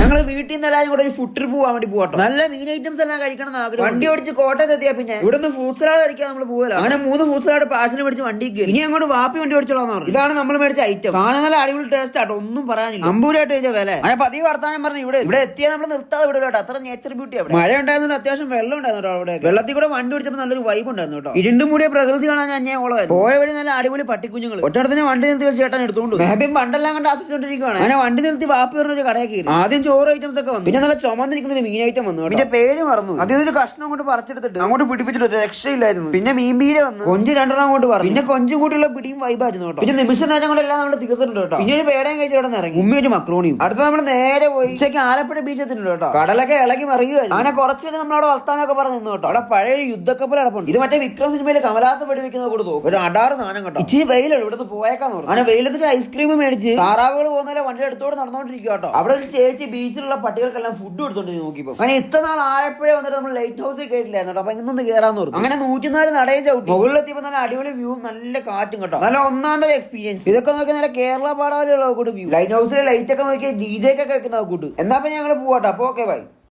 ഞങ്ങൾ വീട്ടിൽ നിന്ന് എല്ലാവരും കൂടെ ഒരു ഫുഡ് ട്രിപ്പ് പോകാൻ വേണ്ടി പോകട്ടോ. നല്ല മീൻ ഐറ്റംസ് എല്ലാം കഴിക്കണം എന്ന് ആഗ്രഹം. വണ്ടി ഓടിച്ച് കോട്ടയത്ത് എത്തിയാ പിന്നെ ഇവിടുന്ന് ഫ്രൂട്ട് സലാഡ് കഴിക്കാൻ നമ്മൾ പോകല. അങ്ങനെ 3 ഫ്രൂട്ട് സലാഡ് പാഴ്സൽ മേടിച്ച് വണ്ടിക്ക് ഇനി അങ്ങോട്ട് വാപ്പി വണ്ടി ഓടിച്ചോളാന്ന് പറഞ്ഞു. ഇതാണ് നമ്മൾ മേടിച്ച ഐറ്റം. സാധനം നല്ല അടിപൊളി ടേസ്റ്റ് ആട്ടോ, ഒന്നും പറയാനില്ല. അമ്പൂരായിട്ട് കഴിച്ച വില. അങ്ങനെ പതിവ് വർത്താനം പറഞ്ഞു ഇവിടെ എത്തിയാൽ നമ്മൾ നിർത്താതെ വിടും കേട്ടോ. അത്ര നേച്ചർ ബ്യൂട്ടി അവിടെ. മഴ ഉണ്ടായിരുന്നു, അത്യാവശ്യം വെള്ളം ഉണ്ടായിരുന്നു കേട്ടോ. അവിടെ വെള്ളത്തിൽ കൂടെ വണ്ടി ഓടിച്ചപ്പോൾ നല്ലൊരു വൈബ് ഉണ്ടായിരുന്നു കേട്ടോ. ഇരുണ്ടും മൂടിയ പ്രകൃതി കാണാൻ ഞാൻ ഓളമായിരുന്നു. പോയ വഴി നല്ല അടിപൊളി പട്ടിക്കുഞ്ഞുങ്ങൾ. ഒറ്റടത്തിന് വണ്ടി നിർത്തി ചേട്ടൻ എടുത്തോണ്ട് മേബിയും പണ്ടെല്ലാം കണ്ട് ആസ്വദിച്ചോണ്ടിരിക്കുകയാണ്. അങ്ങനെ വണ്ടി നിർത്തി വാപ്പി പറഞ്ഞ ഒരു കടയിൽ കയറി. ആദ്യം ചോറ് ഐറ്റംസ് ഒക്കെ വന്നു. പിന്നെ നല്ല ചുമന്നിരിക്കുന്ന ഒരു മീൻ ഐറ്റം വന്നു. പിന്നെ പേര് മറന്നു. അതിൽ കഷ്ണം കൊണ്ട് പറിച്ചെടുത്തിട്ട് അങ്ങോട്ട് പിടിപ്പിച്ചിട്ട് രക്ഷയില്ലായിരുന്നു. പിന്നെ മീൻപീര വന്നു. കൊഞ്ച് 2 അങ്ങോട്ട് പറഞ്ഞു. പിന്നെ കൊഞ്ചും കൂട്ടിയുള്ള പിടിയും വൈബായിരുന്നു കേട്ടോ. പിന്നെ നിമിഷ നേരം കൊണ്ടെല്ലാം നമ്മൾ തീർത്തിട്ടുണ്ട് കേട്ടോ. പിന്നെ ഒരു പേടയും കഴിച്ച് ഇവിടെ ഇറങ്ങി ഉമ്മയൊരു മക്രോണിയും. അടുത്ത നമ്മൾ നേരെ പോയി ഉച്ചയ്ക്ക് ആലപ്പുഴ ബീച്ച് എത്തിയിട്ടുണ്ട് കേട്ടോ. കടലൊക്കെ ഇളകി മറിയുകയാണ്. അങ്ങനെ കുറച്ച് നമ്മളവിടെ വളർത്താനൊക്കെ പറഞ്ഞു നിന്നു കേട്ടോ. അവിടെ പഴയ യുദ്ധക്കപ്പൽ അടപ്പുണ്ട്. ഇത് മറ്റേ വിക്രം സിനിമയിൽ കമലാസം വെടിവെക്കുന്ന കൂടെ തോന്നും. ഒരു അടാറ് സാധനം കേട്ടോ. ഇച്ചിരി വെയിലാണ്, ഇവിടുന്ന് പോയേക്കാന്ന് പറഞ്ഞു. അങ്ങനെ വെയിലത്തേക്ക് ഐസ്ക്രീം മേടിച്ച് താറാവുകൾ പോകുന്നതിലെ വണ്ടി എടുത്തോട് നടന്നുകൊണ്ടിരിക്കുക കേട്ടോ. അവിടെ ഒരു ചേച്ചി ബീച്ചിലുള്ള പട്ടികൾക്കെല്ലാം ഫുഡ് കൊടുത്തോണ്ട് നോക്കിയപ്പോ അങ്ങനെ ഇത്ര നാൾ ആലപ്പുഴ വന്നിട്ട് നമ്മൾ ലൈറ്റ് ഹൗസിൽ കേട്ടില്ലായിരുന്നു കേട്ടോ. അപ്പൊ ഇന്നൊന്ന് കയറാന്ന് പറഞ്ഞു. അങ്ങനെ 104 നടയും ചവിട്ടി മുകളിലെത്തിയപ്പോ നല്ല അടിപൊളി വ്യൂ, നല്ല കാറ്റും കേട്ടോ. നല്ല ഒന്നാം തരം എക്സ്പീരിയൻസ്. ഇതൊക്കെ നോക്കി നല്ല കേരള പാടാവലുള്ള കൂട്ട് വ്യൂ. ലൈറ്റ് ഹൗസിലെ ലൈറ്റ് ഒക്കെ നോക്കിയാൽ DJ ഒക്കെ കേൾക്കുന്ന കൂട്ട്. എന്നാ ഞങ്ങൾ പോവാട്ടോ. അപ്പൊ ഓക്കെ ബൈ.